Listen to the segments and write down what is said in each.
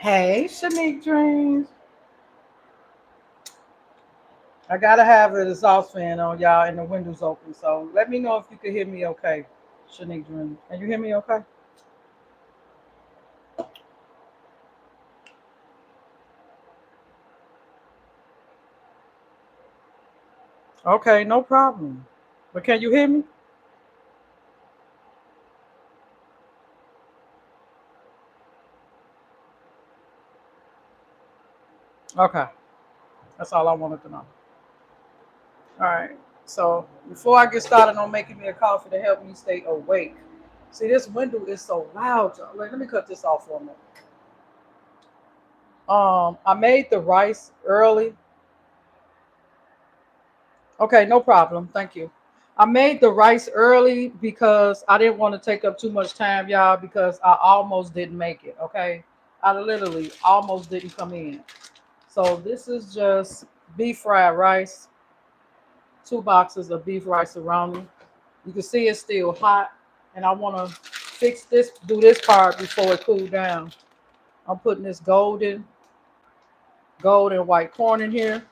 Hey, Shanique Dreams. I gotta have an exhaust fan on, y'all, and the windows open. So let me know if you can hear me okay, Shanique Dreams. Can you hear me okay? Okay, no problem. But can you hear me? Okay, that's all I wanted to know. All right. So before I get started on making me a coffee to help me stay awake, see this window is so loud, y'all. Let me cut this off for a minute. I made the rice early. Okay, no problem. Thank you. I made the rice early because I didn't want to take up too much time, y'all, because I almost didn't make it. Okay. I literally almost didn't come in. So this is just beef fried rice, 2 boxes of beef rice around me. You can see it's still hot, and I want to fix this, do this part before it cool down. I'm putting this golden white corn in here.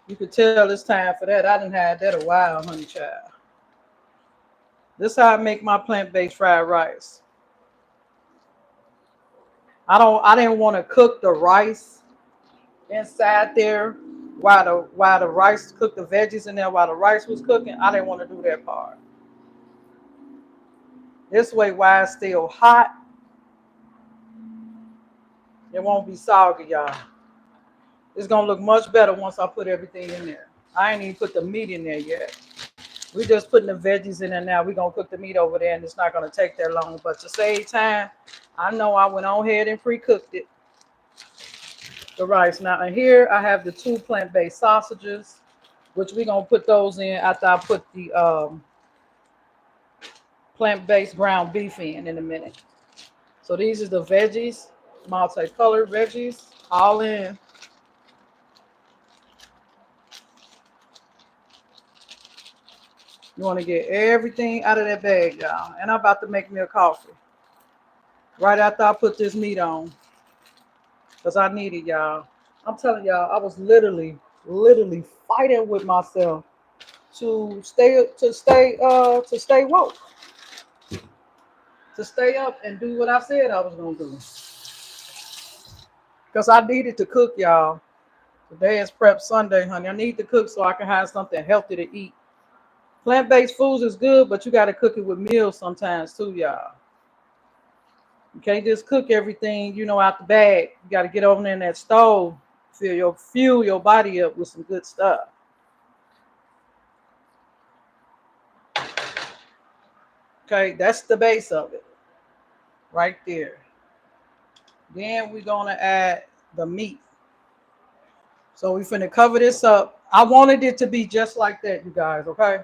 You can tell it's time for that. I didn't have that a while, honey child. This is how I make my plant-based fried rice. I didn't want to cook the rice inside there while the rice cooked the veggies in there while the rice was cooking. I didn't want to do that part. This way while it's still hot, it won't be soggy, y'all. It's gonna look much better once I put everything in there. I ain't even put the meat in there yet. We just putting the veggies in there now. We're gonna cook the meat over there and it's not gonna take that long. But to save time, I know I went on ahead and pre-cooked it. The rice. Now and here I have the 2 plant-based sausages, which we're gonna put those in after I put the plant-based ground beef in a minute. So these are the veggies, multicolored veggies, all in. You want to get everything out of that bag, y'all. And I'm about to make me a coffee right after I put this meat on, because I need it, y'all. I'm telling y'all, I was literally fighting with myself to stay woke, to stay up and do what I said I was gonna do. Because I needed to cook, y'all. Today is Prep Sunday, honey. I need to cook so I can have something healthy to eat. Plant-based foods is good, but you got to cook it with meals sometimes too, y'all. You can't just cook everything, out the bag. You got to get over there in that stove, fuel your body up with some good stuff. Okay, that's the base of it, right there. Then we're gonna add the meat. So we finna cover this up. I wanted it to be just like that, you guys. Okay.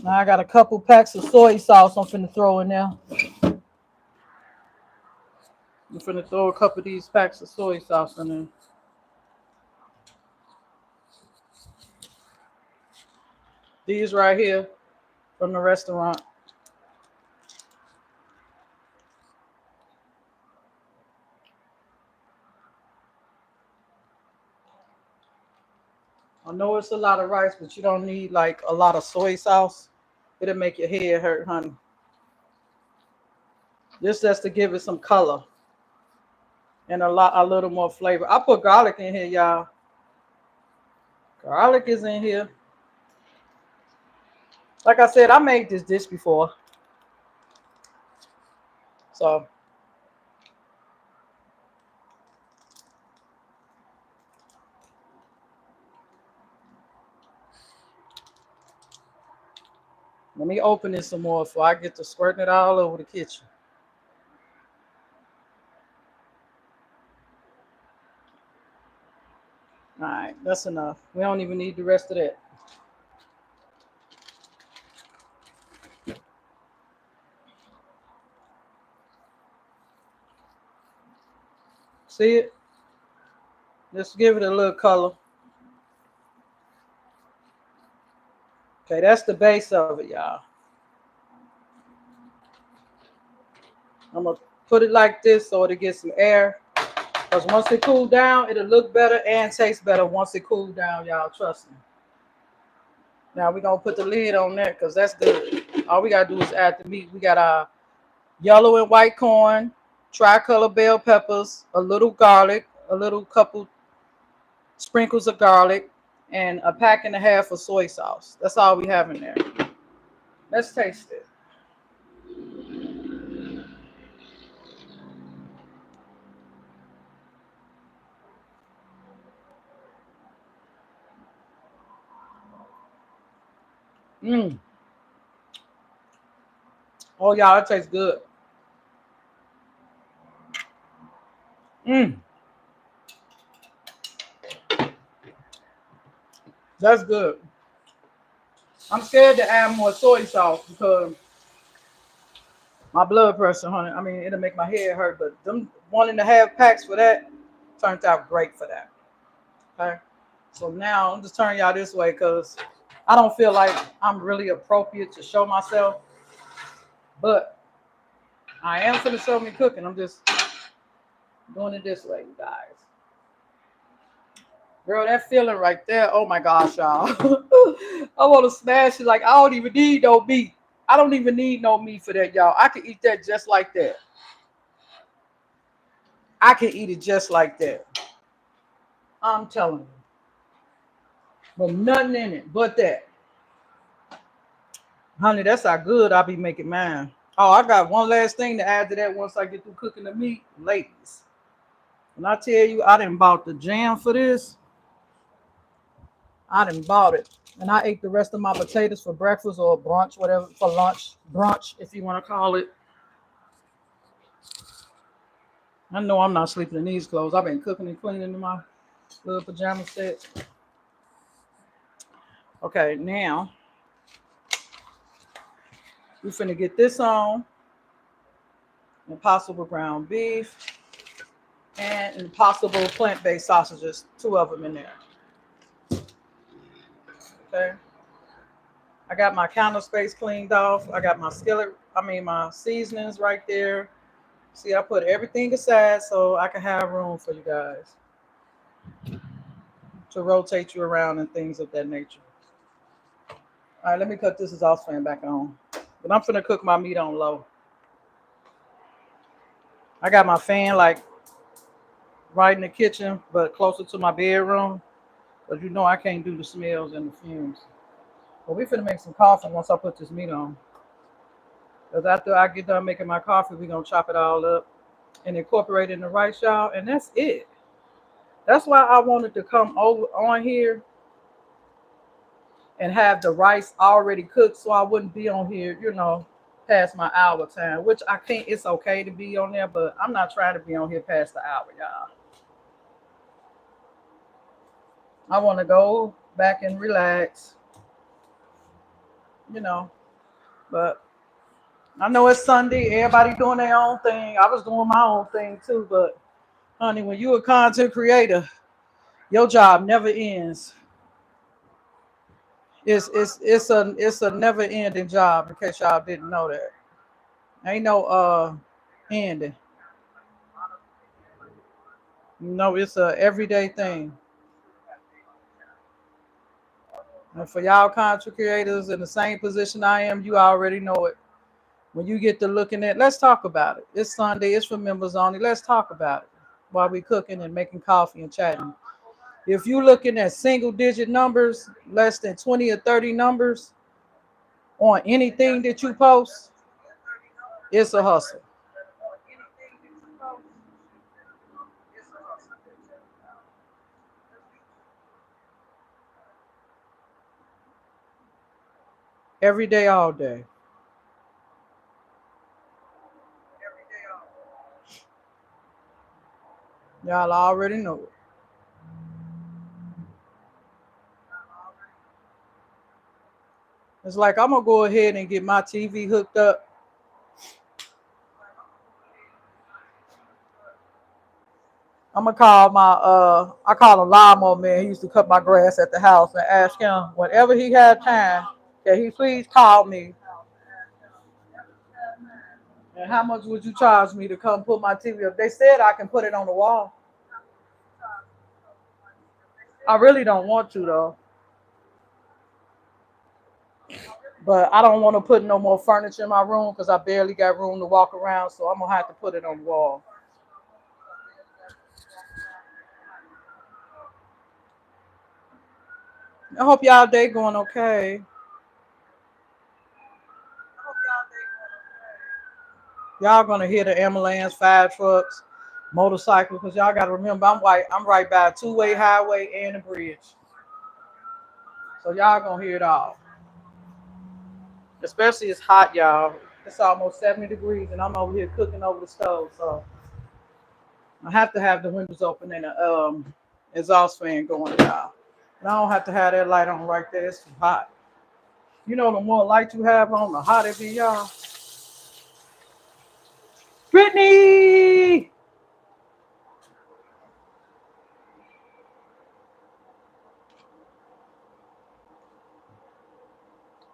Now I got a couple packs of soy sauce I'm finna throw in there. I'm finna throw a couple of these packs of soy sauce in there. These right here from the restaurant. I know it's a lot of rice, but you don't need like a lot of soy sauce. It'll make your head hurt, honey. This just to give it some color and a little more flavor. I put garlic in here, y'all. Garlic is in here. Like I said, I made this dish before. So let me open it some more before I get to squirting it all over the kitchen. All right, that's enough. We don't even need the rest of that. See it? Let's give it a little color. Okay, that's the base of it, y'all. I'm gonna put it like this so it'll get some air. Because once it cool down, it'll look better and taste better once it cool down, y'all. Trust me. Now we're gonna put the lid on there because that's good. All we gotta do is add the meat. We got our yellow and white corn, tricolor bell peppers, a little garlic, a little couple sprinkles of garlic, and a pack and a half of soy sauce. That's all we have in there. Let's taste it. Mmm. Oh, y'all, it tastes good. Mmm. That's good. I'm scared to add more soy sauce because my blood pressure, honey. I mean, it'll make my head hurt, but them 1.5 packs for that turned out great for that. Okay. So now I'm just turning y'all this way because I don't feel like I'm really appropriate to show myself, but I am finna show me cooking. I'm just doing it this way, you guys. Girl, that feeling right there. Oh my gosh, y'all. I want to smash it like I don't even need no meat. I don't even need no meat for that, y'all. I can eat that just like that. I can eat it just like that. I'm telling you. But nothing in it but that. Honey, that's how good I be making mine. Oh, I got one last thing to add to that once I get through cooking the meat. Ladies, when I tell you I done bought the jam for this, I done bought it. And I ate the rest of my potatoes for breakfast or brunch, whatever, for lunch, brunch, if you want to call it. I know I'm not sleeping in these clothes. I've been cooking and cleaning in my little pajama sets. Okay, now we finna get this on. Impossible ground beef and impossible plant-based sausages. Two of them in there. Okay. I got my counter space cleaned off. I got my skillet, my seasonings right there. See, I put everything aside so I can have room for you guys to rotate you around and things of that nature. All right, let me cut this exhaust fan back on. But I'm finna cook my meat on low. I got my fan like right in the kitchen, but closer to my bedroom. Because you know I can't do the smells and the fumes. But we finna make some coffee once I put this meat on. Because after I get done making my coffee, we're gonna chop it all up and incorporate it in the rice, y'all. And that's it. That's why I wanted to come over on here and have the rice already cooked so I wouldn't be on here, past my hour time. Which I think it's okay to be on there, but I'm not trying to be on here past the hour, y'all. I want to go back and relax, you know. But I know it's Sunday, everybody doing their own thing. I was doing my own thing too, but honey, when you a content creator, your job never ends. It's a never ending job in case y'all didn't know that. Ain't no ending. No, it's a everyday thing. And for y'all content creators in the same position I am, you already know it. When you get to looking at, let's talk about it. It's Sunday, it's for members only. Let's talk about it while we cooking and making coffee and chatting. If you looking at single digit numbers, less than 20 or 30 numbers on anything that you post, it's a hustle. Every day, all day. Y'all already know it. It's like I'm gonna go ahead and get my TV hooked up. I'm gonna call I call him lawnmower man. He used to cut my grass at the house and ask him whenever he had time, Can he please call me? And how much would you charge me to come put my TV up? They said I can put it on the wall. I really don't want to though. But I don't want to put no more furniture in my room because I barely got room to walk around. So I'm gonna have to put it on the wall. I hope y'all day going okay. Y'all gonna hear the ambulance, fire trucks, motorcycles, because y'all gotta remember I'm right by a two-way highway and a bridge. So y'all gonna hear it all. Especially it's hot, y'all. It's almost 70 degrees and I'm over here cooking over the stove. So I have to have the windows open and the exhaust fan going, y'all. And I don't have to have that light on right there. It's too hot. You know, the more light you have on, the hotter it be, y'all. Brittany!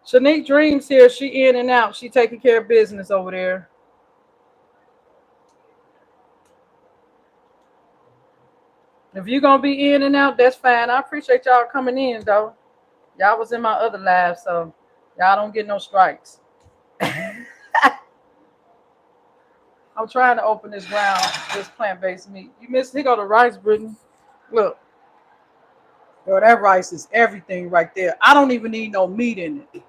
Shanique Dreams here. She in and out. She taking care of business over there. If you're gonna be in and out, that's fine. I appreciate y'all coming in though. Y'all was in my other live, so y'all don't get no strikes. I'm trying to open this plant-based meat. You missed, here go the rice, Brittany. Look, girl, that rice is everything right there. I don't even need no meat in it.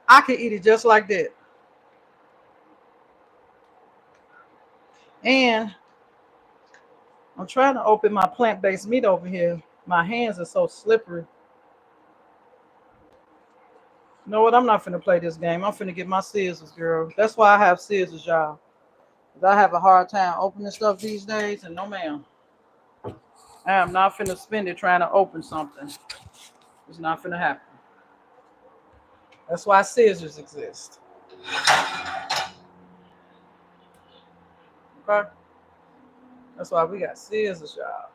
I can eat it just like that. And I'm trying to open my plant-based meat over here. My hands are so slippery. You know what? I'm not finna play this game. I'm finna get my scissors, girl. That's why I have scissors, y'all. 'Cause I have a hard time opening stuff these days, and no, ma'am. I am not finna spend it trying to open something. It's not finna happen. That's why scissors exist. Okay? That's why we got scissors, y'all.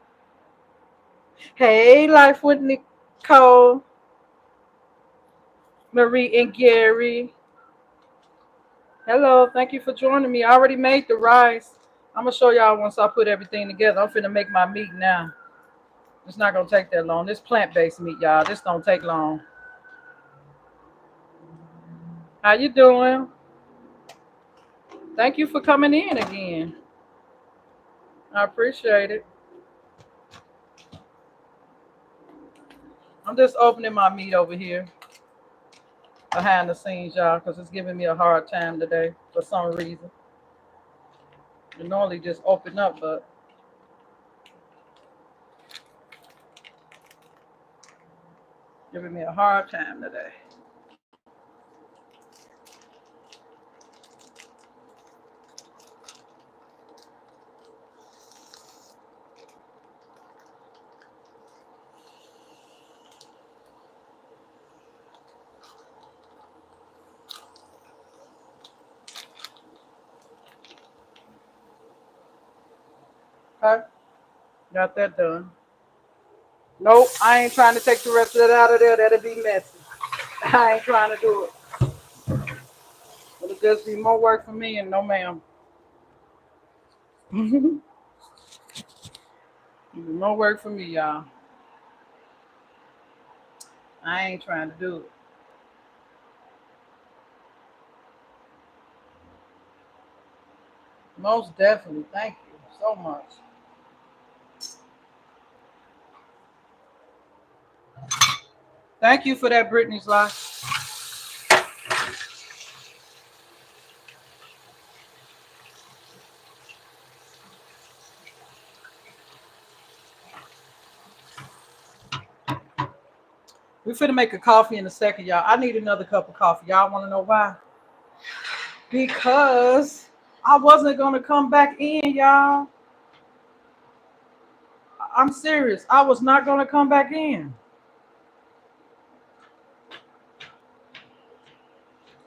Hey, Life with Nicole, Marie, and Gary. Hello, thank you for joining me. I already made the rice. I'm gonna show y'all once I put everything together. I'm finna make my meat now. It's not gonna take that long. This plant-based meat, y'all. This don't take long. How you doing? Thank you for coming in again. I appreciate it. I'm just opening my meat over here behind the scenes, y'all, because it's giving me a hard time today for some reason. You normally just open up, but giving me a hard time today. Okay, got that done. Nope, I ain't trying to take the rest of that out of there. That'll be messy. I ain't trying to do it. It'll just be more work for me and no ma'am. It'll be more work for me, y'all. I ain't trying to do it. Most definitely. Thank you so much. Thank you for that, Brittany's life. We're finna make a coffee in a second, y'all. I need another cup of coffee. Y'all want to know why? Because I wasn't gonna come back in, y'all. I'm serious. I was not gonna come back in.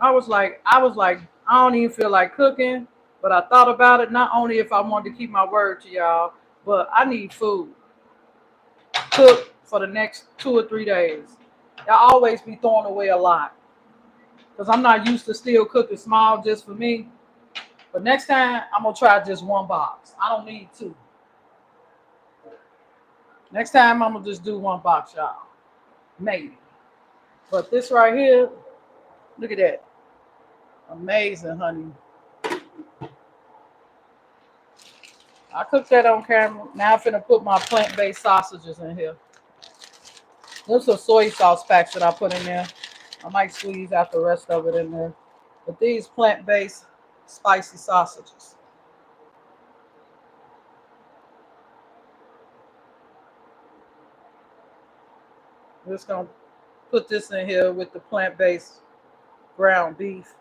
I was like, I don't even feel like cooking. But I thought about it. Not only if I wanted to keep my word to y'all, but I need food cooked for the next 2 or 3 days. I always be throwing away a lot because I'm not used to still cooking small just for me. But next time, I'm going to try just one box. I don't need two. Next time, I'm going to just do one box, y'all. Maybe. But this right here, look at that. Amazing, honey. I cooked that on camera. Now I'm finna put my plant-based sausages in here. There's some soy sauce packs that I put in there. I might squeeze out the rest of it in there. But these plant-based spicy sausages. I'm just gonna put this in here with the plant-based ground beef.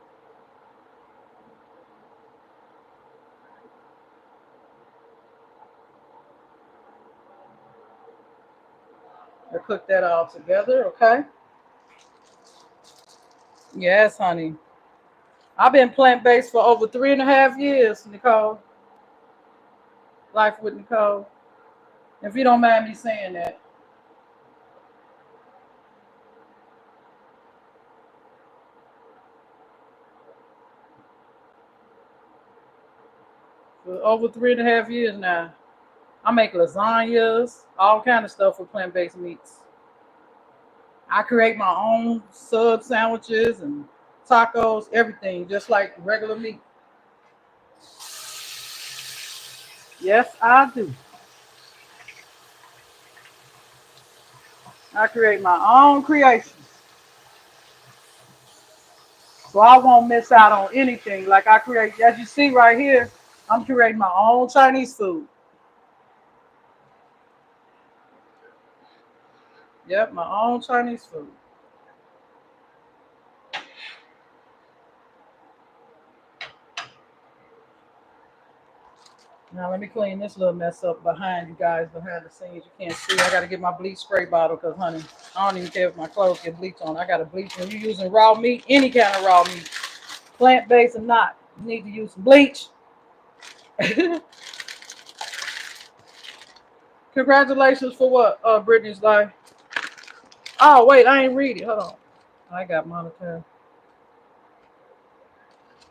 I cook that all together, okay? Yes, honey. I've been plant-based for over 3.5 years, Nicole. Life with Nicole. If you don't mind me saying that. For over 3.5 years now. I make lasagnas, all kind of stuff with plant-based meats. I create my own sub sandwiches and tacos, everything, just like regular meat. Yes, I do. I create my own creations. So I won't miss out on anything. Like I create, as you see right here, I'm creating my own Chinese food. Yep, my own Chinese food. Now let me clean this little mess up behind you guys, behind the scenes. You can't see. I gotta get my bleach spray bottle because, honey, I don't even care if my clothes get bleach on. I gotta bleach. When you're using raw meat, any kind of raw meat, plant-based or not, you need to use some bleach. Congratulations for what, Brittany's life. Oh wait, I ain't read it. Hold on. I got monetary.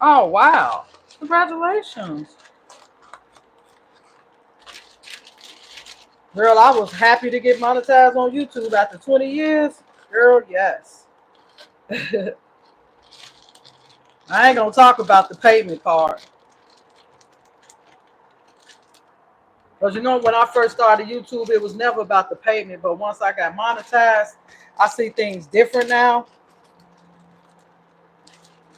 Oh wow. Congratulations. Girl, I was happy to get monetized on YouTube after 20 years. Girl, yes. I ain't gonna talk about the payment part. Because you know, when I first started YouTube, it was never about the payment. But once I got monetized, I see things different now.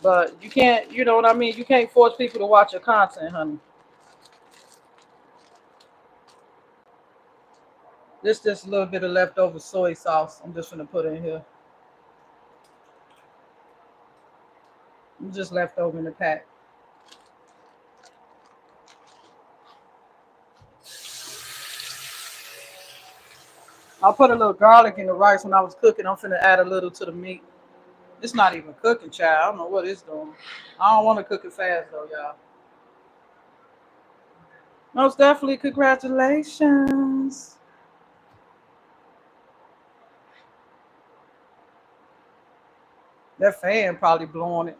But you can't, you know what I mean? You can't force people to watch your content, honey. This just a little bit of leftover soy sauce. I'm just gonna put in here. It's just left over in the pack. I put a little garlic in the rice when I was cooking. I'm finna add a little to the meat. It's not even cooking, child. I don't know what it's doing. I don't want to cook it fast though, y'all. Most definitely, congratulations. That fan probably blowing it,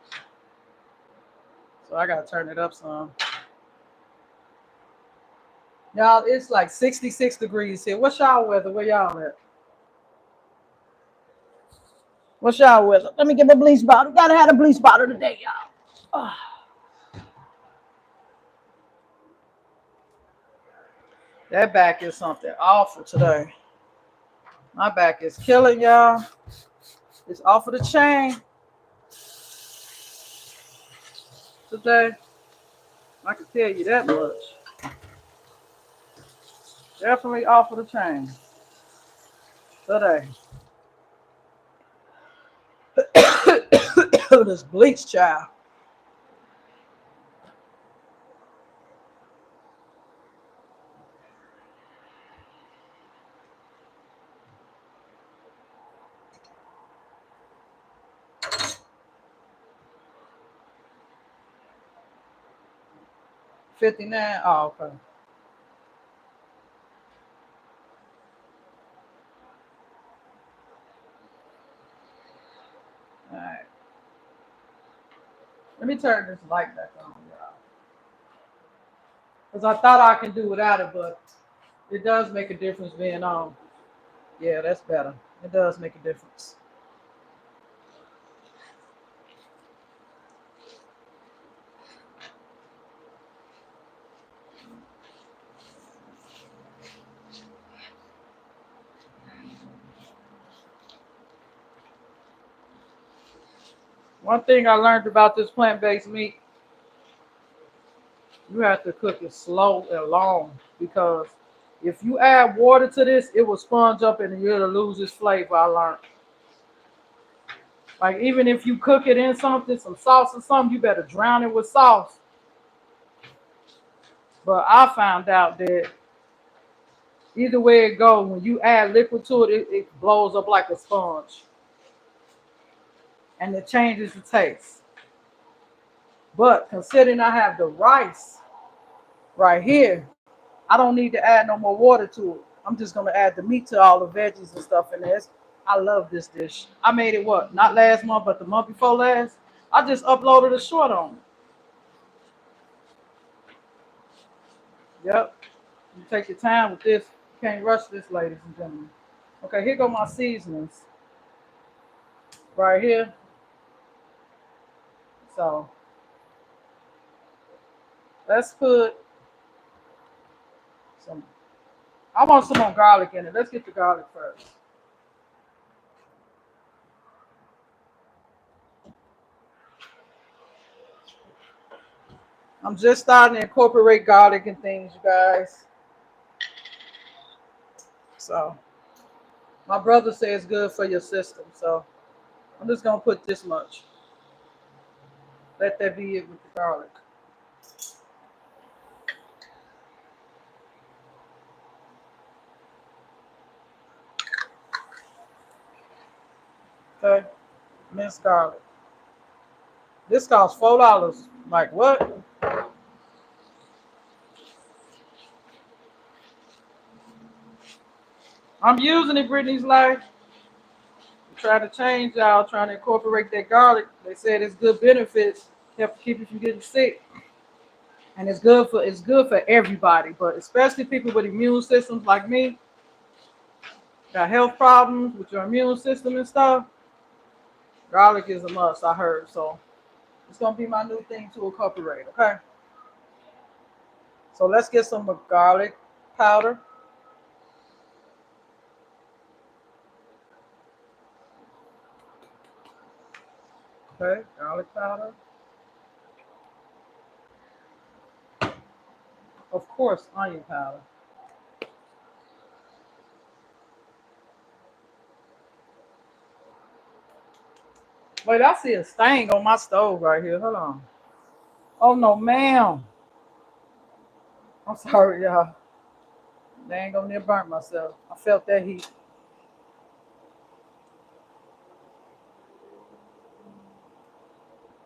so I gotta turn it up some. Y'all, it's like 66 degrees here. What's y'all weather? Where y'all at? What's y'all weather? Let me get my bleach bottle. Gotta have a bleach bottle today, y'all. Oh, that back is something awful today. My back is killing y'all. It's off of the chain today. I can tell you that much. Definitely off of the chain today. This bleach, child. 59. Oh, okay. All right. Let me turn this light back on, y'all. Because I thought I can do without it, but it does make a difference being on. Yeah, that's better. It does make a difference. One thing I learned about this plant-based meat, you have to cook it slow and long because if you add water to this, it will sponge up and it'll lose its flavor. I learned. Like even if you cook it in something, some sauce or something, you better drown it with sauce. But I found out that either way it goes, when you add liquid to it, it blows up like a sponge and it changes the taste. But considering I have the rice right here, I don't need to add no more water to it. I'm just gonna add the meat to all the veggies and stuff in there. I love this dish. I made it what? Not last month, but the month before last. I just uploaded a short on it. Yep. You take your time with this. You can't rush this, ladies and gentlemen. Okay, here go my seasonings. Right here. So let's put some. I want some more garlic in it. Let's get the garlic first. I'm just starting to incorporate garlic and things, you guys. So my brother says it's good for your system. So I'm just gonna put this much. Let that be it with the garlic. Okay, minced garlic. This costs $4. Like what? I'm using it, Brittany's life. I'm trying to change y'all, trying to incorporate that garlic. They said it's good benefits, help keep you from getting sick. And it's good for everybody, but especially people with immune systems like me, got health problems with your immune system and stuff. Garlic is a must, I heard. So it's gonna be my new thing to incorporate. Okay. So let's get some garlic powder. Okay, garlic powder. Of course, onion powder. Wait, I see a stain on my stove right here. Hold on. Oh no, ma'am. I'm sorry, y'all. They ain't gonna near burnt myself. I felt that heat.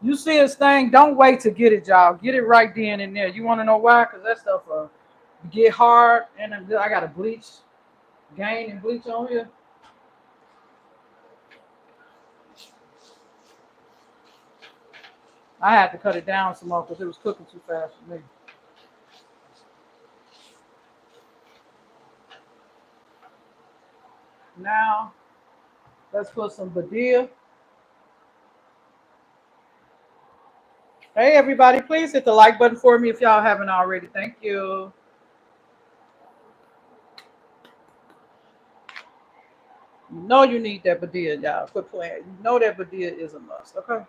You see a stain, don't wait to get it, y'all. Get it right then and there. You wanna know why? Cause that stuff get hard, and I got a bleach, gain and bleach on here. I had to cut it down some more because it was cooking too fast for me. Now let's put some badilla. Hey everybody, please hit the like button for me if y'all haven't already. Thank you. You know you need that badilla, y'all. Quit playing. You know that badilla is a must. Okay.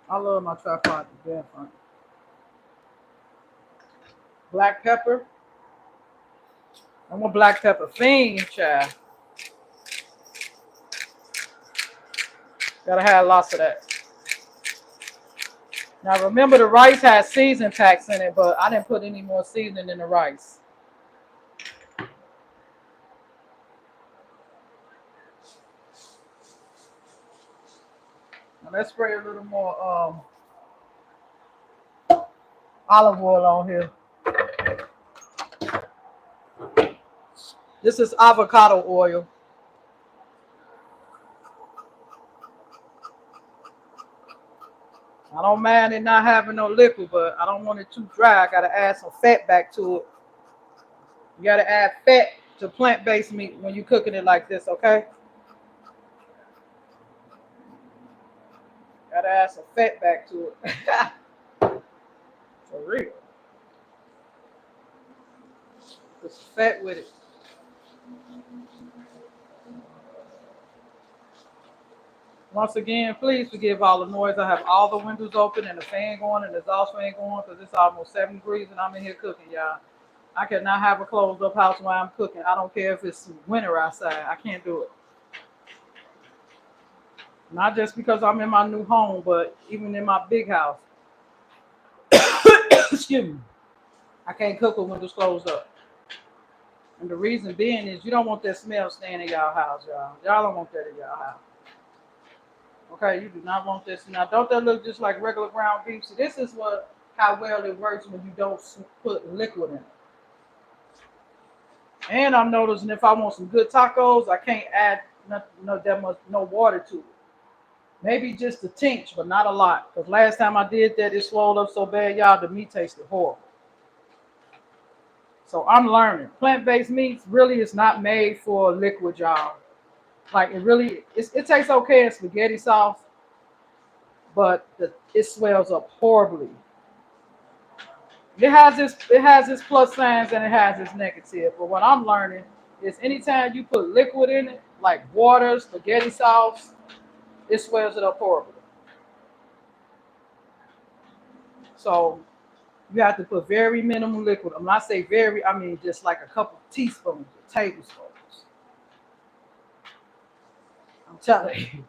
I love my tripod to death. Black pepper. I'm a black pepper fiend, child. Gotta have lots of that. Now remember the rice has season packs in it, but I didn't put any more seasoning in the rice. Now let's spray a little more olive oil on here. This is avocado oil. I don't mind it not having no liquid, but I don't want it too dry. I gotta add some fat back to it. You gotta add fat to plant-based meat when you're cooking it like this, okay? Gotta add some fat back to it. For real. Put some fat with it. Once again, please forgive all the noise. I have all the windows open and the fan going and the exhaust fan going because it's almost 7 degrees and I'm in here cooking, y'all. I cannot have a closed up house while I'm cooking. I don't care if it's winter outside. I can't do it. Not just because I'm in my new home, but even in my big house. Excuse me. I can't cook with windows closed up. And the reason being is you don't want that smell staying in y'all house, y'all. Y'all don't want that in y'all house. Okay, you do not want this. Now, don't that look just like regular ground beef? See, this is how well it works when you don't put liquid in it. And I'm noticing if I want some good tacos, I can't add no water to it. Maybe just a tinge, but not a lot. Because last time I did that, it swelled up so bad, y'all, the meat tasted horrible. So I'm learning. Plant-based meats really is not made for liquid, y'all. Like it tastes okay in spaghetti sauce, but it swells up horribly. It has its plus signs and it has its negative. But what I'm learning is anytime you put liquid in it, like water, spaghetti sauce, it swells it up horribly. So you have to put very minimal liquid. When I say very, I mean just like a couple teaspoons, tablespoons. I'm telling you,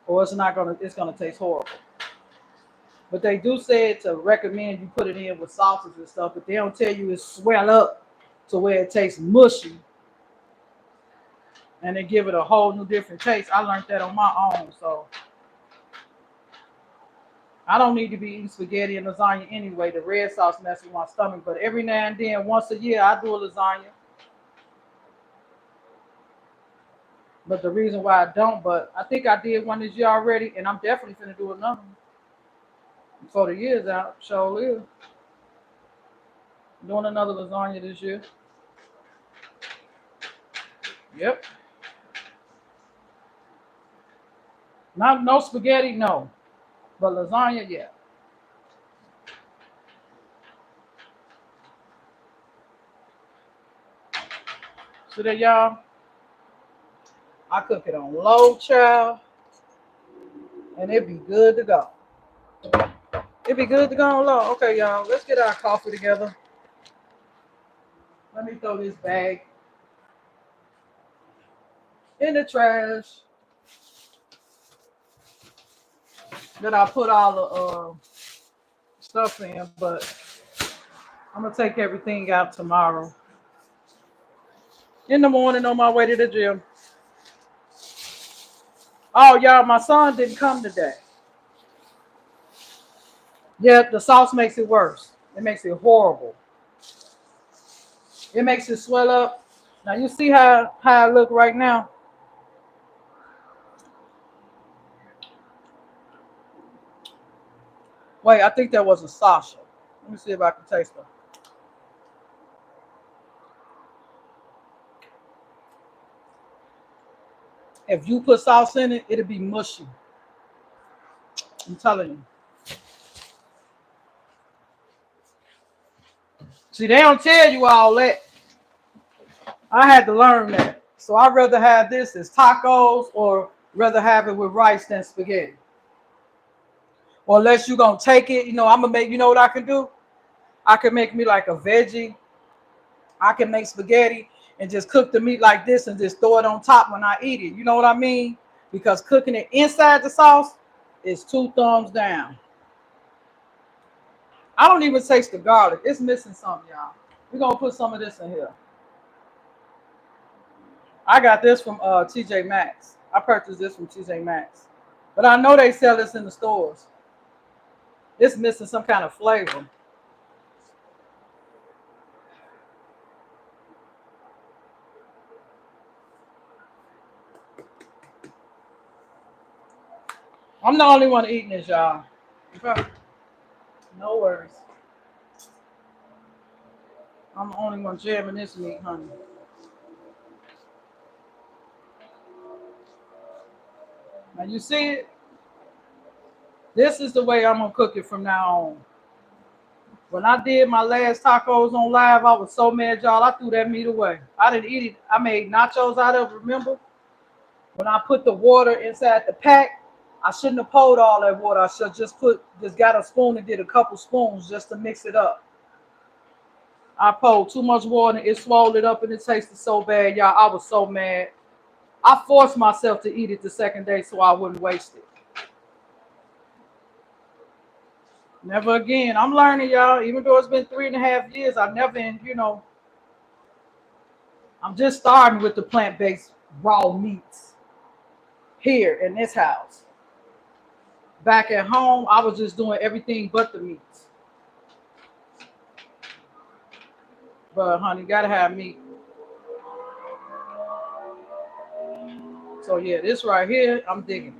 or it's gonna taste horrible. But they do say to recommend you put it in with sauces and stuff, but they don't tell you it swell up to where it tastes mushy and they give it a whole new different taste. I learned that on my own, so I don't need to be eating spaghetti and lasagna anyway. The red sauce messes with my stomach, but every now and then, once a year, I do a lasagna. But the reason why I don't, but I think I did one this year already, and I'm definitely gonna do another one before the year's out. Sure is. Doing another lasagna this year. Yep. Not no spaghetti, no. But lasagna, yeah. So there, y'all. I cook it on low, child, and it be good to go. It be good to go on low. Okay, y'all. Let's get our coffee together. Let me throw this bag in the trash that I put all the stuff in, but I'm gonna take everything out tomorrow in the morning on my way to the gym. Oh, y'all, my son didn't come today. Yeah, the sauce makes it worse. It makes it horrible. It makes it swell up. Now you see how I look right now. Wait, I think that was a Sasha. Let me see if I can taste them. If you put sauce in it, it'll be mushy. I'm telling you. See, they don't tell you all that. I had to learn that. So I'd rather have this as tacos or rather have it with rice than spaghetti. Or unless you're going to take it, I'm going to make, you know what I can do? I can make me like a veggie. I can make spaghetti and just cook the meat like this and just throw it on top when I eat it. You know what I mean? Because cooking it inside the sauce is 2 thumbs down. I don't even taste the garlic. It's missing something, y'all. We're going to put some of this in here. I got this from TJ Maxx. I purchased this from TJ Maxx. But I know they sell this in the stores. It's missing some kind of flavor. I'm the only one eating this, y'all. Okay. No worries. I'm the only one jamming this meat, honey. Now you see it? This is the way I'm gonna cook it from now on. When I did my last tacos on live, I was so mad, y'all. I threw that meat away. I didn't eat it. I made nachos out of it. Remember when I put the water inside the pack? I shouldn't have poured all that water. I should just got a spoon and did a couple spoons just to mix it up. I poured too much water. It swelled it up and it tasted so bad, y'all. I was so mad. I forced myself to eat it the second day so I wouldn't waste it. Never again. I'm learning, y'all. Even though it's been 3.5 years, I never, I'm just starting with the plant-based raw meats here in this house. Back at home, I was just doing everything but the meats. But honey, gotta have meat. So yeah, this right here, I'm digging it.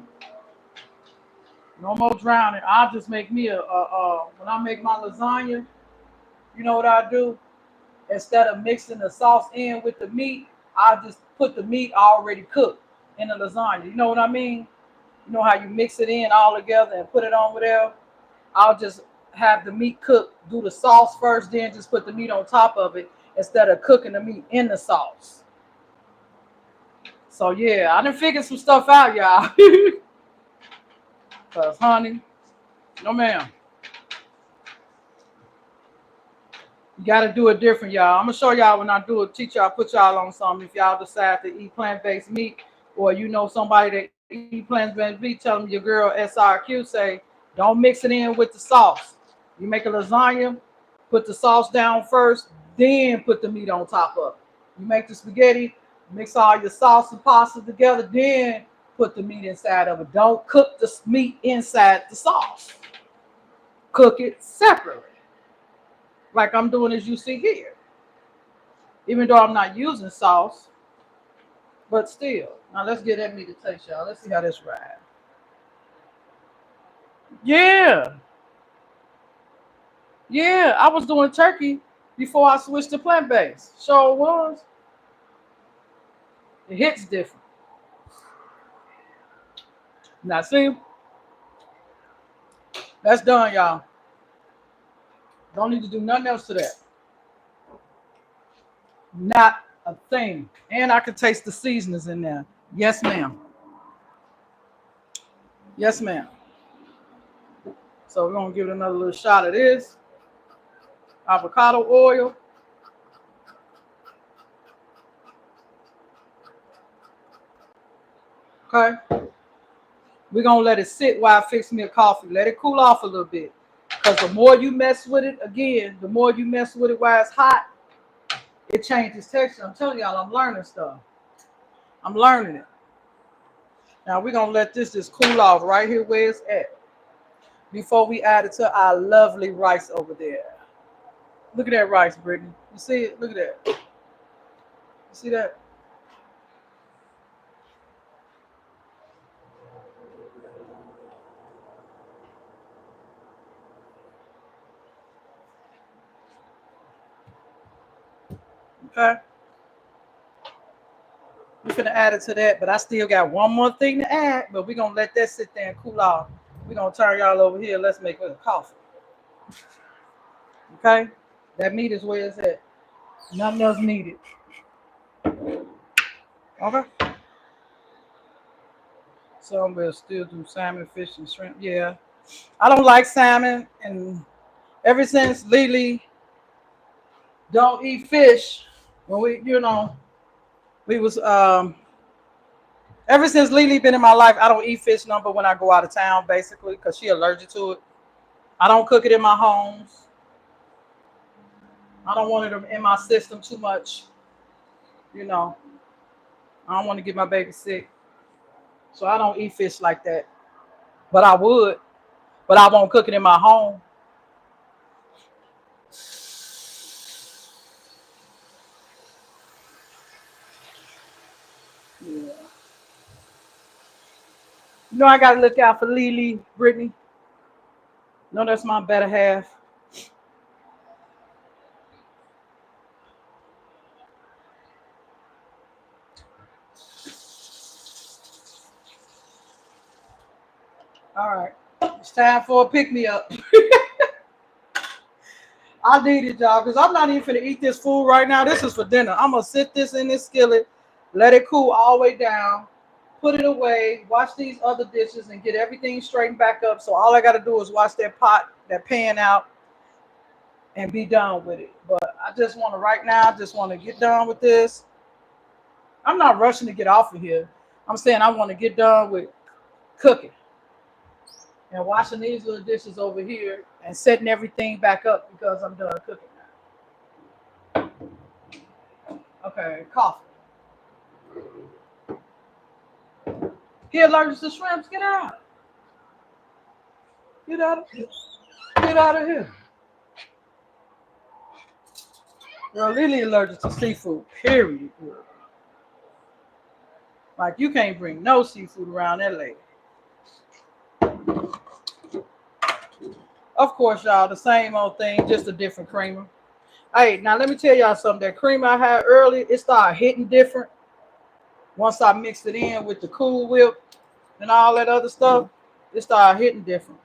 No more drowning. I'll just make me when I make my lasagna, you know what I do? Instead of mixing the sauce in with the meat, I just put the meat already cooked in the lasagna. You know what I mean? You know how you mix it in all together and put it on whatever? I'll just have the meat cooked, do the sauce first, then just put the meat on top of it instead of cooking the meat in the sauce. So yeah, I done figured some stuff out, y'all. Cause honey, no ma'am. You gotta do it different, y'all. I'm gonna show y'all when I do it, teach y'all, put y'all on something. If y'all decide to eat plant-based meat, or you know somebody that eat plant-based meat, tell them your girl SRQ say, don't mix it in with the sauce. You make a lasagna, put the sauce down first, then put the meat on top of it. You make the spaghetti, mix all your sauce and pasta together, then put the meat inside of it. Don't cook the meat inside the sauce. Cook it separately, like I'm doing as you see here. Even though I'm not using sauce, but still. Now let's get that meat to taste, y'all. Let's see how this ride. Yeah, yeah. I was doing turkey before I switched to plant based. Sure was. It hits different. Now see, that's done, y'all. Don't need to do nothing else to that. Not a thing. And I can taste the seasonings in there. Yes, ma'am. Yes, ma'am. So we're gonna give it another little shot of this avocado oil. Okay. We're gonna let it sit while I fix me a coffee. Let it cool off a little bit. Because the more you mess with it, again, the more you mess with it while it's hot, it changes texture. I'm telling y'all, I'm learning stuff. I'm learning it. Now we're gonna let this just cool off right here where it's at before we add it to our lovely rice over there. Look at that rice, Brittany. You see it? Look at that. You see that? Okay. We're gonna add it to that, but I still got one more thing to add, but we're gonna let that sit there and cool off. We're gonna turn y'all over here. Let's make a coffee. Okay? That meat is where it's at. Nothing else needed. Okay? Some will still do salmon, fish, and shrimp. Yeah. I don't like salmon, and ever since Lily don't eat fish, when we was ever since Lily been in my life, I don't eat fish number when I go out of town, basically, because she allergic to it. I don't cook it in my homes. I don't want it in my system too much. You know, I don't want to get my baby sick, so I don't eat fish like that. But I would, but I won't cook it in my home. Yeah. You know I gotta look out for Lily, Brittany. No, that's my better half. All right. It's time for a pick me up. I need it, y'all, because I'm not even finna eat this food right now. This is for dinner. I'm gonna sit this in this skillet, let it cool all the way down, put it away, wash these other dishes, and get everything straightened back up. So all I gotta do is wash that pot, that pan out, and be done with it. But I just want to right now, I just want to get done with this. I'm not rushing to get off of here. I'm saying I want to get done with cooking and washing these little dishes over here and setting everything back up because I'm done cooking now. Okay, coffee. He allergic to shrimps. Get out. Get out of here. Get out of here. Girl, Lily allergic to seafood. Period. Like you can't bring no seafood around that lady. Of course, y'all, the same old thing, just a different creamer. Hey, now let me tell y'all something. That creamer I had earlier, it started hitting different once I mixed it in with the Cool Whip and all that other stuff. It started hitting different.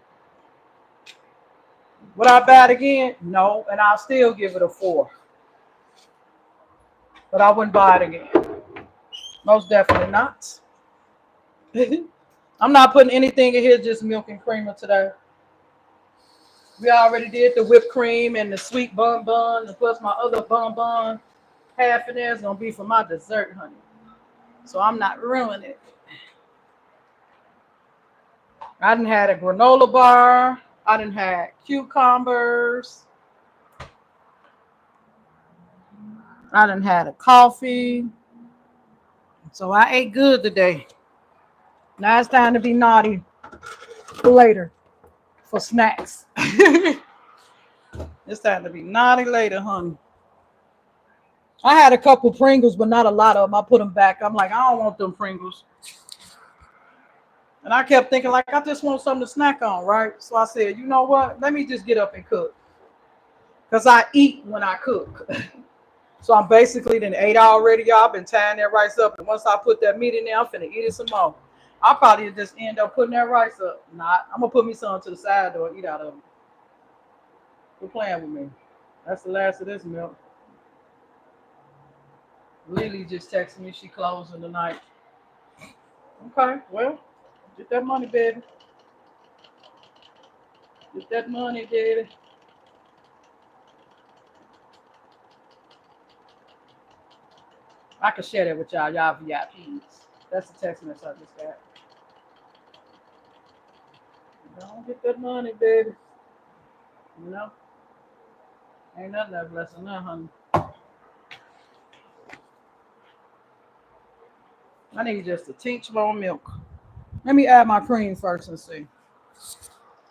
Would I buy it again? No, and I'll still give it a 4. But I wouldn't buy it again. Most definitely not. I'm not putting anything in here, just milk and creamer today. We already did the whipped cream and the sweet bun, and plus my other bun, half of there is gonna be for my dessert, honey. So I'm not ruining it. I done had a granola bar. I done had cucumbers. I done had a coffee. So I ate good today. Now it's time to be naughty later for snacks. It's time to be naughty later, honey. I had a couple Pringles, but not a lot of them. I put them back. I'm like, I don't want them Pringles. And I kept thinking, like, I just want something to snack on, right? So I said, you know what? Let me just get up and cook. Because I eat when I cook. So I'm basically then ate already. Y'all been tying that rice up. And once I put that meat in there, I'm finna eat it some more. I'll probably just end up putting that rice up. Not. I'm going to put me some to the side or eat out of it. Quit playing with me. That's the last of this milk. Lily just texted me she closing tonight. Okay, well, get that money, baby. Get that money, baby. I can share that with y'all. Y'all VIPs. That's the text message I just got. Don't get that money, baby. You know? Ain't nothing that blessing now, honey. I need just a teach more milk. Let me add my cream first and see.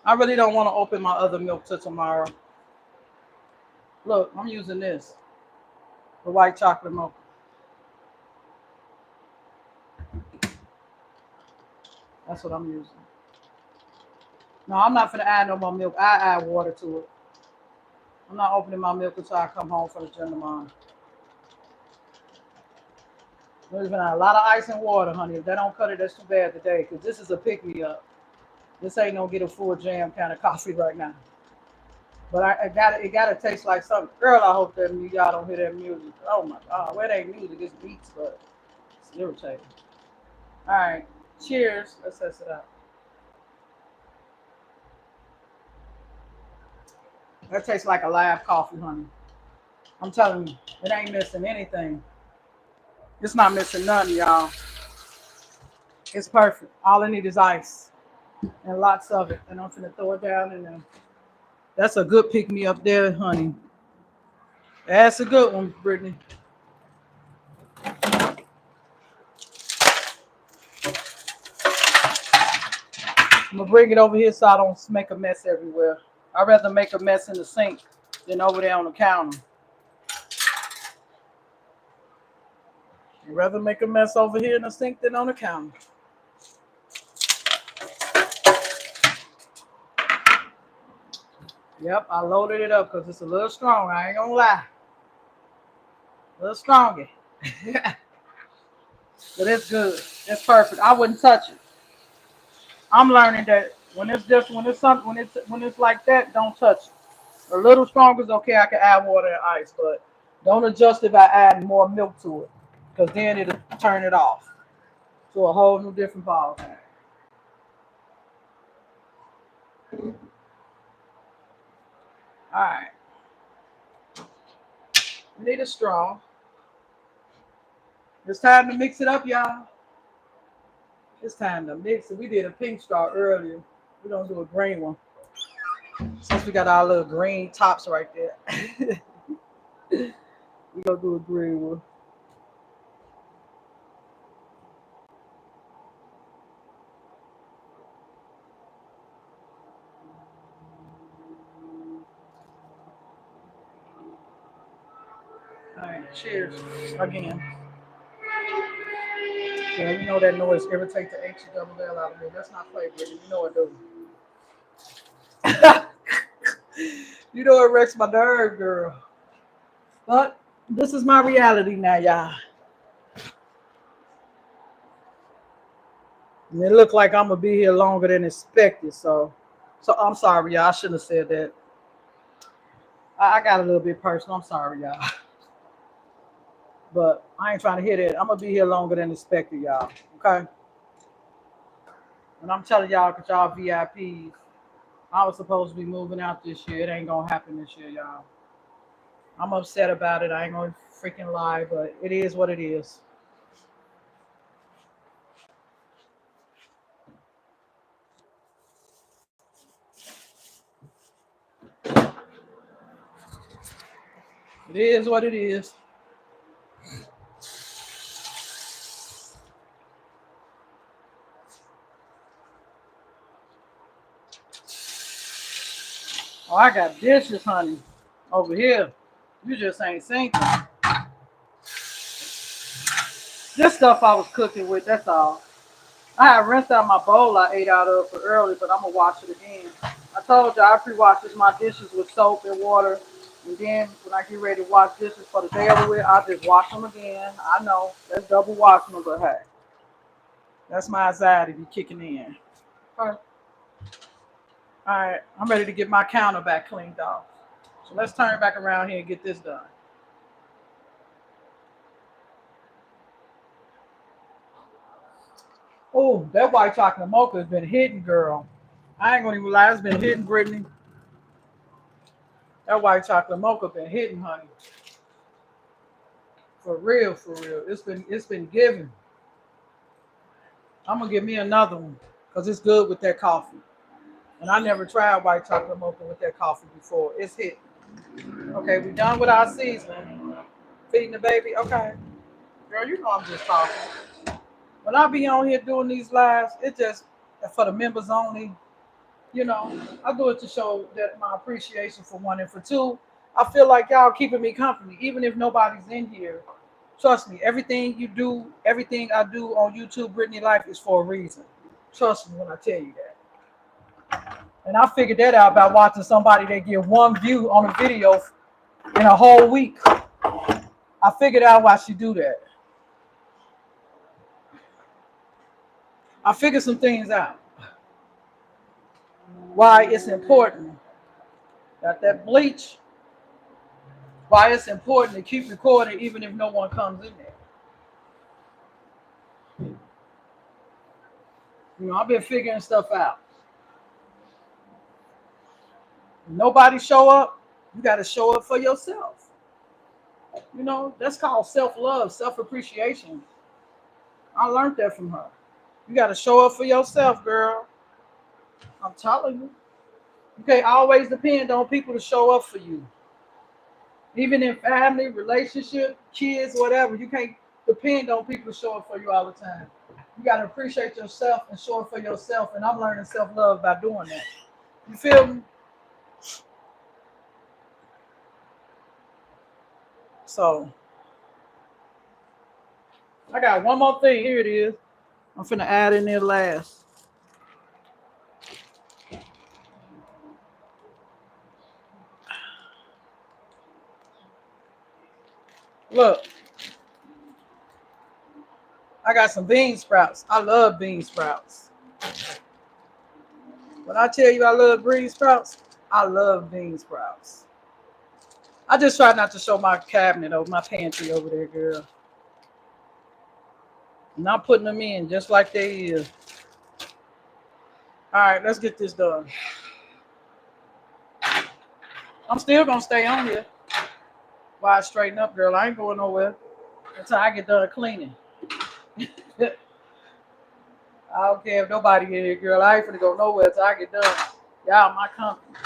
I really don't want to open my other milk till tomorrow. Look, I'm using this. The white chocolate mocha. That's what I'm using. No, I'm not gonna add no more milk. I add water to it. I'm not opening my milk until I come home from the gym tomorrow. There's been a lot of ice and water, honey. If they don't cut it, that's too bad today. Because this is a pick-me-up. This ain't gonna get a full jam kind of coffee right now. But it gotta taste like something. Girl, I hope that y'all don't hear that music. Oh my God, well, it ain't music, it's beats, but it's irritating. All right, cheers. Let's test it out. That tastes like a live coffee, honey. I'm telling you, it ain't missing anything. It's not missing nothing, y'all. It's perfect. All I need is ice and lots of it. And I'm gonna throw it down in there. That's a good pick me up there, honey. That's a good one, Brittany. I'm gonna bring it over here so I don't make a mess everywhere. I'd rather make a mess in the sink than over there on the counter. I'd rather make a mess over here in the sink than on the counter. Yep, I loaded it up because it's a little strong. I ain't gonna lie. A little stronger. But it's good. It's perfect. I wouldn't touch it. I'm learning that when it's like that, don't touch it. A little stronger is okay. I can add water and ice, but don't adjust it by adding more milk to it, because then it'll turn it off to a whole new different ball game. All right, we need a straw. It's time to mix it up, y'all. It's time to mix it. We did a pink straw earlier. We're gonna do a green one since we got our little green tops right there. We're gonna do a green one. All right, cheers again. Yeah, you know that noise irritates the H double L out of me. That's not favorite. You know it does. You know it wrecks my nerve, girl. But this is my reality now, y'all. And it look like I'm gonna be here longer than expected. So I'm sorry, y'all. I shouldn't have said that. I got a little bit personal. I'm sorry, y'all. But I ain't trying to hear that. I'm gonna be here longer than expected, y'all. Okay. And I'm telling y'all, cause y'all VIPs. I was supposed to be moving out this year. It ain't gonna happen this year, y'all. I'm upset about it. I ain't gonna freaking lie, but it is what it is. It is what it is. Oh, I got dishes, honey, over here. You just ain't seen them. This stuff I was cooking with, that's all. I had rinsed out my bowl I ate out of for early, but I'm gonna wash it again. I told you I pre-washes my dishes with soap and water, and then when I get ready to wash dishes for the day over with, I just wash them again. I know that's double washing them, but hey, that's my anxiety be kicking in. All right, I'm ready to get my counter back cleaned off. So let's turn back around here and get this done. Oh, that white chocolate mocha has been hitting, girl. I ain't gonna even lie, it's been hitting, Brittany. That white chocolate mocha been hitting, honey. For real, for real. It's been giving. I'm gonna give me another one because it's good with that coffee. And I never tried white chocolate mocha with that coffee before. It's hit. Okay, we done with our seasoning. Feeding the baby. Okay, girl, you know I'm just talking. When I be on here doing these lives, it just for the members only. You know, I do it to show that my appreciation for one and for two. I feel like y'all keeping me company, even if nobody's in here. Trust me, everything you do, everything I do on YouTube, Brittany Life is for a reason. Trust me when I tell you that. And I figured that out by watching somebody that get one view on a video in a whole week. I figured out why she do that. I figured some things out. Why it's important that bleach. Why it's important to keep recording even if no one comes in there. You know, I've been figuring stuff out. If nobody show up, you got to show up for yourself. You know, that's called self-love, self-appreciation. I learned that from her. You got to show up for yourself, girl. I'm telling you. You can't always depend on people to show up for you. Even in family, relationship, kids, whatever, you can't depend on people to show up for you all the time. You got to appreciate yourself and show up for yourself. And I'm learning self-love by doing that. You feel me? So I got one more thing. Here it is. I'm finna add in there last. Look, I got some bean sprouts. I love bean sprouts. When I tell you I love bean sprouts, I love bean sprouts. I just try not to show my cabinet over my pantry over there, girl. I'm not putting them in just like they is. All right, let's get this done. I'm still gonna stay on here while I straighten up, girl. I ain't going nowhere until I get done cleaning. I don't care if nobody in here, girl. I ain't finna go nowhere until I get done. Y'all, my company.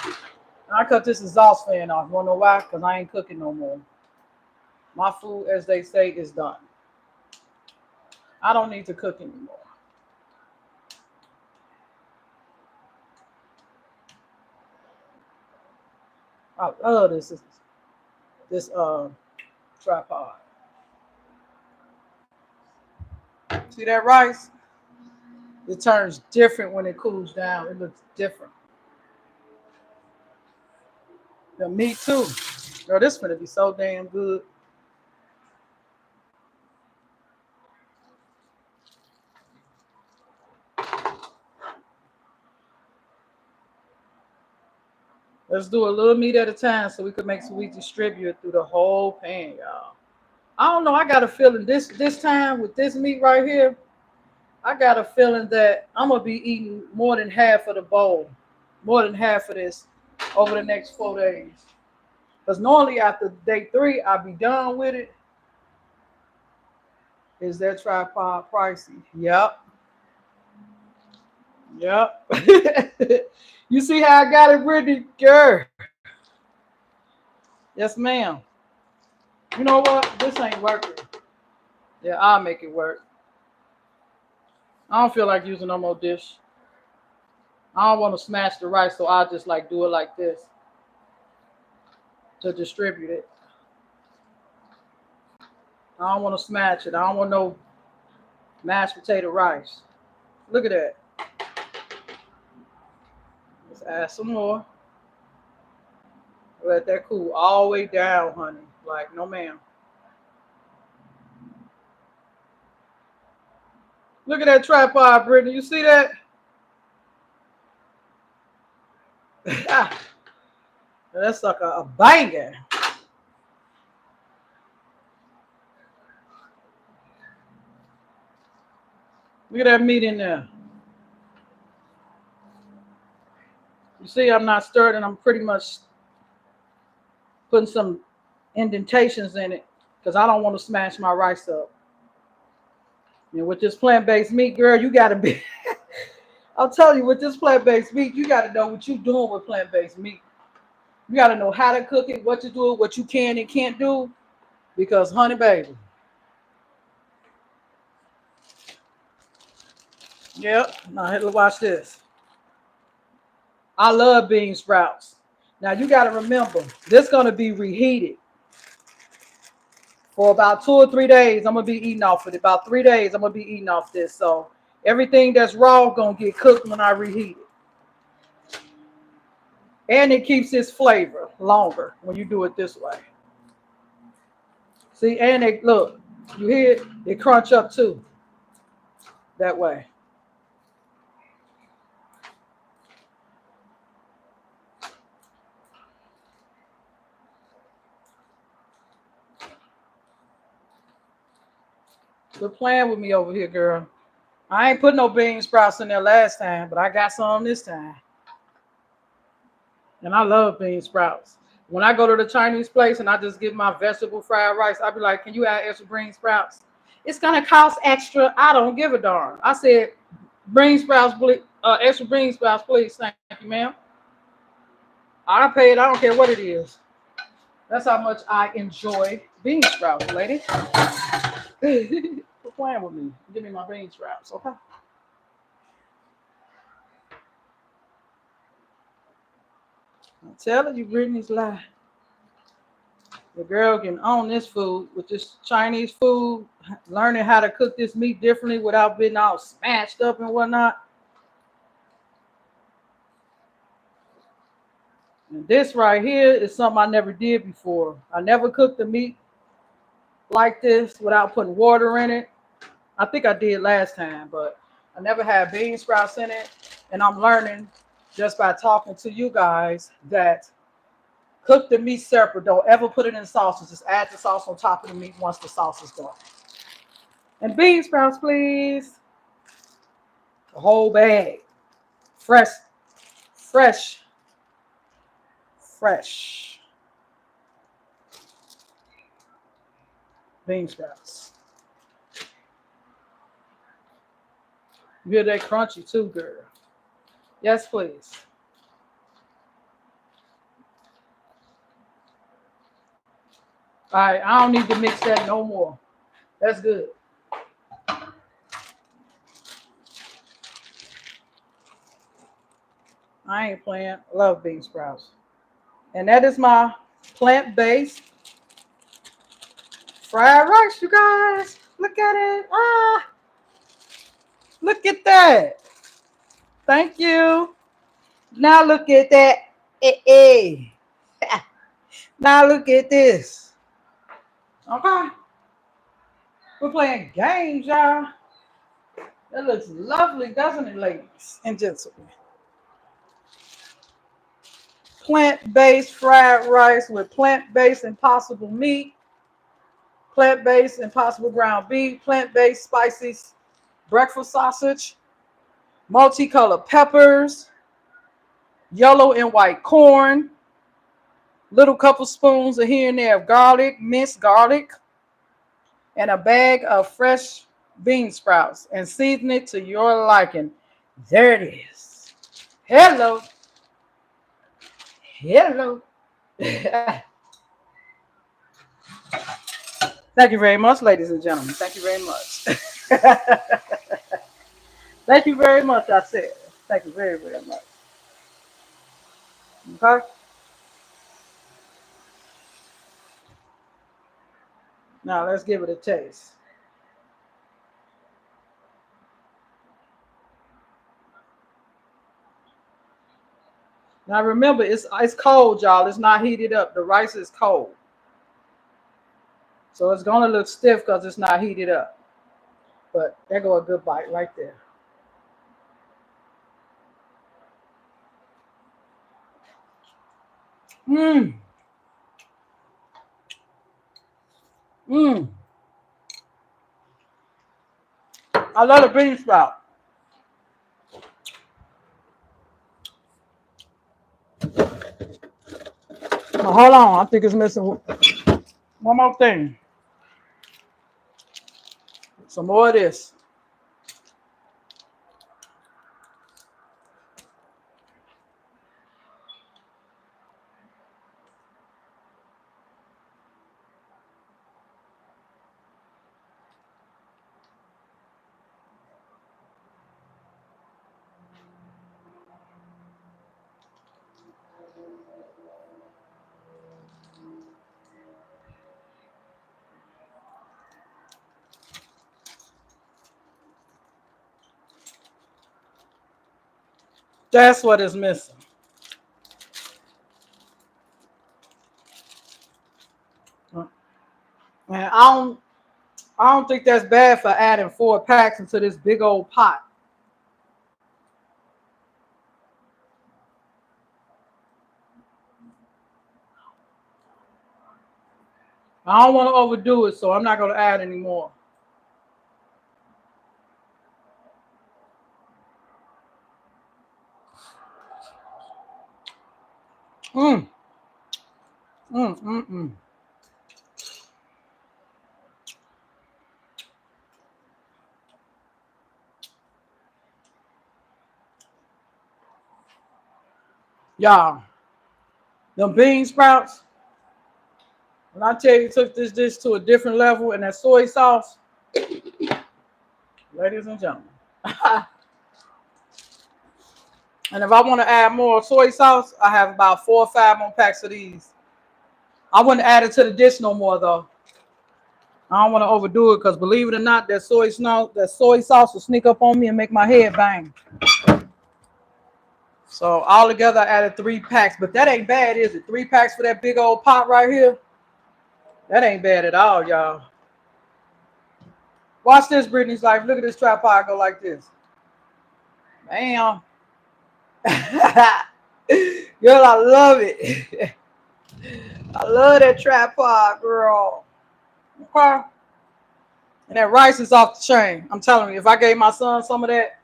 And I cut this exhaust fan off. You wanna know why? Because I ain't cooking no more. My food, as they say, is done. I don't need to cook anymore. I love this tripod. See that rice? It turns different when it cools down. It looks different. The meat too. Girl, this gonna be so damn good. Let's do a little meat at a time so we can make sure we distribute it through the whole pan, y'all. I don't know. I got a feeling this time with this meat right here, I got a feeling that I'm gonna be eating more than half of the bowl, more than half of this over the next 4 days. Because normally after day 3, I'll be done with it. Is that tripod pricey? Yep. Yep. You see how I got it, Brittany? Girl. Yes, ma'am. You know what? This ain't working. Yeah, I'll make it work. I don't feel like using no more dish. I don't want to smash the rice, so I'll just like do it like this to distribute it. I don't want to smash it. I don't want no mashed potato rice. Look at that. Let's add some more. Let that cool all the way down, honey. Like, no ma'am. Look at that tripod, Brittany. You see that? That's like a banger. Look at that meat in there. You see, I'm not stirring. I'm pretty much putting some indentations in it because I don't want to smash my rice up. And with this plant-based meat, girl, you got to be. I'll tell you, with this plant-based meat, you got to know what you're doing with plant-based meat. You got to know how to cook it, what to do, what you can and can't do. Because, honey, baby. Yep. Now, watch this. I love bean sprouts. Now, you got to remember, this is going to be reheated for about 2 or 3 days. I'm going to be eating off it. About 3 days, I'm going to be eating off this. So, everything that's raw going to get cooked when I reheat it. And it keeps its flavor longer when you do it this way. See, and it, look, you hear it? It crunch up too. That way. Quit playing with me over here, girl. I ain't put no bean sprouts in there last time, but I got some this time. And I love bean sprouts. When I go to the Chinese place and I just get my vegetable fried rice, I be like, can you add extra bean sprouts? It's gonna cost extra. I don't give a darn. I said, bean sprouts, please, extra bean sprouts, please. Thank you, ma'am. I pay it. I don't care what it is. That's how much I enjoy bean sprouts, lady. Quit playing with me. Give me my bean sprouts, okay? I'm telling you, Brittany's lie. The girl can own this food with this Chinese food, learning how to cook this meat differently without being all smashed up and whatnot. And this right here is something I never did before. I never cooked the meat like this without putting water in it. I think I did last time, but I never had bean sprouts in it. And I'm learning just by talking to you guys that cook the meat separate. Don't ever put it in sauces. Just add the sauce on top of the meat once the sauce is done. And bean sprouts, please. A whole bag. Fresh, fresh, fresh bean sprouts. Good, they crunchy too, girl. Yes, please. All right, I don't need to mix that no more. That's good. I ain't playing. I love bean sprouts. And that is my plant-based fried rice, you guys. Look at it. Ah, look at that. Thank you. Now look at that. Hey. Now look at this. Okay. We're playing games, y'all. That looks lovely, doesn't it, ladies and gentlemen? Plant-based fried rice with plant-based impossible meat, plant-based impossible ground beef, plant-based spicy breakfast sausage, multicolored peppers, yellow and white corn, little couple spoons of here and there of garlic, minced garlic, and a bag of fresh bean sprouts, and season it to your liking. There it is. Hello. Hello. Thank you very much, ladies and gentlemen. Thank you very much. Thank you very much, I said. Thank you very, very much. Okay? Now let's give it a taste. Now remember, it's cold, y'all. It's not heated up. The rice is cold. So it's gonna look stiff because it's not heated up. But there go a good bite right there. Mmm. Mmm. I love the bean sprout. Now, hold on. I think it's missing one more thing. Some more of this. That's what is missing. And I don't think that's bad for adding 4 packs into this big old pot. I don't want to overdo it, so I'm not going to add any more. Mm, mm, mm, mm. Y'all, them bean sprouts, when I tell you took this dish to a different level, and that soy sauce, ladies and gentlemen. And if I want to add more soy sauce, I have about 4 or 5 more packs of these. I wouldn't add it to the dish no more though. I don't want to overdo it because believe it or not, that soy sauce will sneak up on me and make my head bang. So all together, I added 3 packs, but that ain't bad, is it? 3 packs for that big old pot right here. That ain't bad at all, y'all. Watch this, Brittany's life. Look at this tripod go like this. Bam. Girl, I love it. I love that tripod, girl. Okay. And that rice is off the chain. I'm telling you, if I gave my son some of that,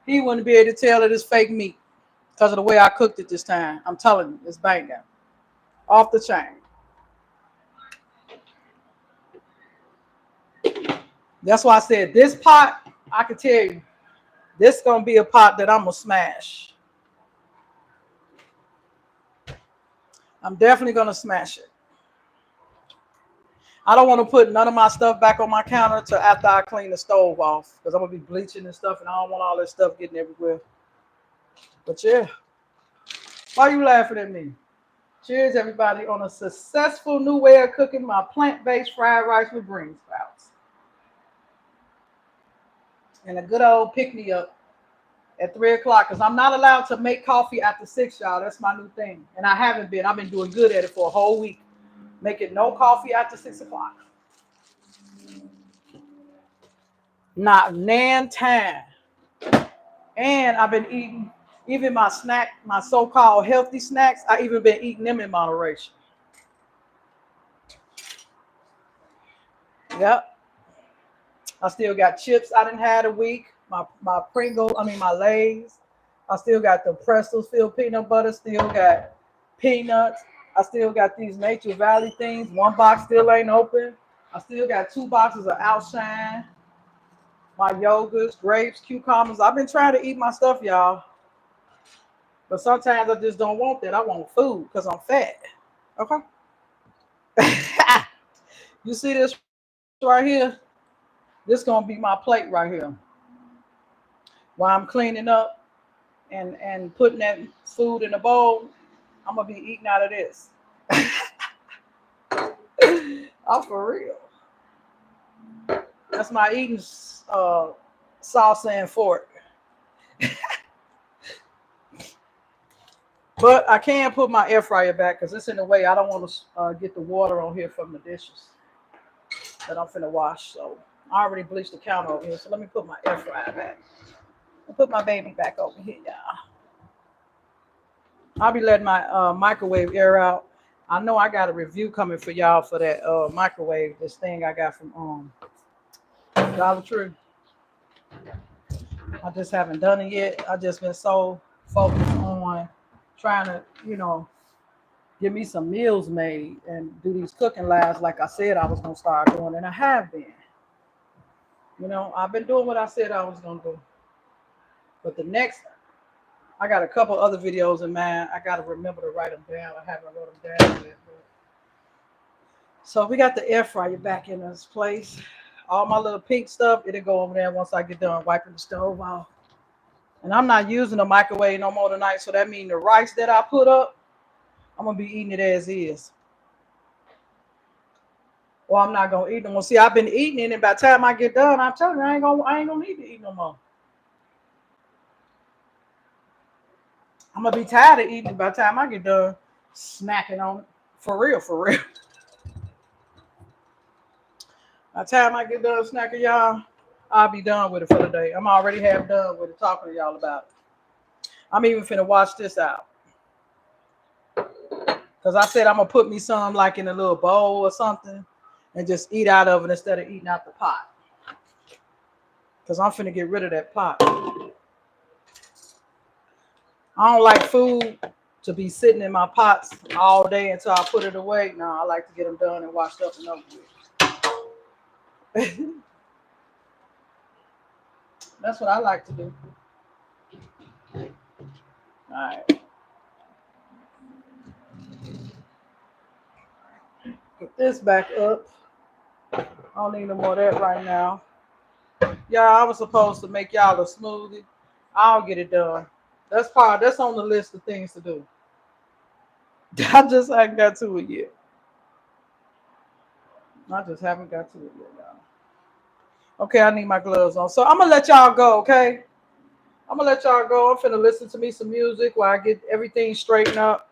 he wouldn't be able to tell that it's fake meat because of the way I cooked it this time. I'm telling you, it's banging. Off the chain. That's why I said this pot, I can tell you, this is going to be a pot that I'm going to smash. I'm definitely going to smash it. I don't want to put none of my stuff back on my counter till after I clean the stove off because I'm going to be bleaching and stuff and I don't want all that stuff getting everywhere. But yeah. Why are you laughing at me? Cheers, everybody, on a successful new way of cooking my plant-based fried rice with green sprouts. And a good old pick-me-up at 3 o'clock because I'm not allowed to make coffee after 6, y'all. That's my new thing. And I haven't been. I've been doing good at it for a whole week. Making no coffee after 6 o'clock. Not nan time. And I've been eating, even my snack, my so-called healthy snacks, I even been eating them in moderation. Yep. I still got chips I done had a week. My Pringles, my Lay's. I still got the pretzels filled peanut butter. Still got peanuts. I still got these Nature Valley things. One box still ain't open. I still got 2 boxes of Outshine. My yogurts, grapes, cucumbers. I've been trying to eat my stuff, y'all. But sometimes I just don't want that. I want food because I'm fat. Okay? You see this right here? This going to be my plate right here. While I'm cleaning up and putting that food in a bowl, I'm going to be eating out of this. I'm for real. That's my eating salsa and fork. But I can put my air fryer back because it's in the way. I don't want to get the water on here from the dishes that I'm finna wash. So I already bleached the counter over here. So let me put my air fryer back. I'll put my baby back over here, y'all. I'll be letting my microwave air out. I know I got a review coming for y'all for that microwave, this thing I got from Dollar Tree. I just haven't done it yet. I just been so focused on trying to, get me some meals made and do these cooking lives like I said I was going to start doing, and I have been. I've been doing what I said I was going to do. But the next, I got a couple other videos in mind. I got to remember to write them down. I haven't wrote them down yet. So we got the air fryer back in this place. All my little pink stuff, it'll go over there once I get done wiping the stove off. And I'm not using the microwave no more tonight, so that means the rice that I put up, I'm going to be eating it as is. Well, I'm not going to eat no more. See, I've been eating it, and by the time I get done, I'm telling you, I ain't gonna need to eat no more. I'm going to be tired of eating it by the time I get done snacking on it. For real, for real. By the time I get done snacking, y'all, I'll be done with it for the day. I'm already half done with it, talking to y'all about it. I'm even finna wash this out. Because I said I'm going to put me some like in a little bowl or something and just eat out of it instead of eating out the pot. Because I'm finna get rid of that pot. I don't like food to be sitting in my pots all day until I put it away. No, I like to get them done and washed up and over with. That's what I like to do. All right. Put this back up. I don't need no more of that right now. Y'all, I was supposed to make y'all a smoothie. I'll get it done. That's on the list of things to do. I just haven't got to it yet. Y'all. Okay, I need my gloves on. So I'm gonna let y'all go, okay? I'm finna listen to me some music while I get everything straightened up.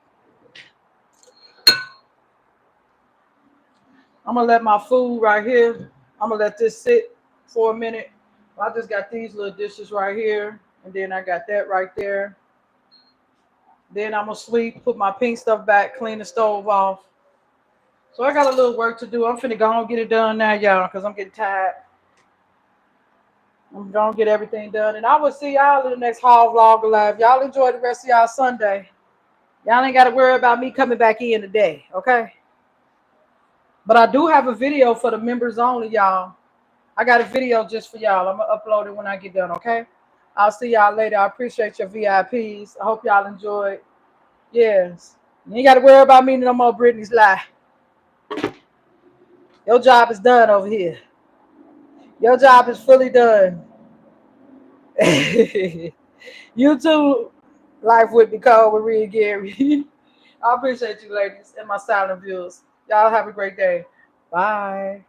I'm gonna let my food right here. I'm gonna let this sit for a minute. I just got these little dishes right here, and then I got that right there. Then I'm gonna sleep, put my pink stuff back, clean the stove off. So I got a little work to do. I'm finna go and get it done now, y'all, because I'm getting tired. I'm gonna get everything done. And I will see y'all in the next haul vlog alive. Y'all enjoy the rest of y'all Sunday. Y'all ain't gotta worry about me coming back in today, okay? But I do have a video for the members only, y'all. I got a video just for y'all. I'm gonna upload it when I get done, okay? I'll see y'all later. I appreciate your VIPs. I hope y'all enjoyed. Yes. You ain't gotta worry about me no more, Brittany's lie. Your job is done over here. Your job is fully done. You too, Life with Nicole, Marie, and Gary. I appreciate you ladies and my silent viewers. Y'all have a great day. Bye.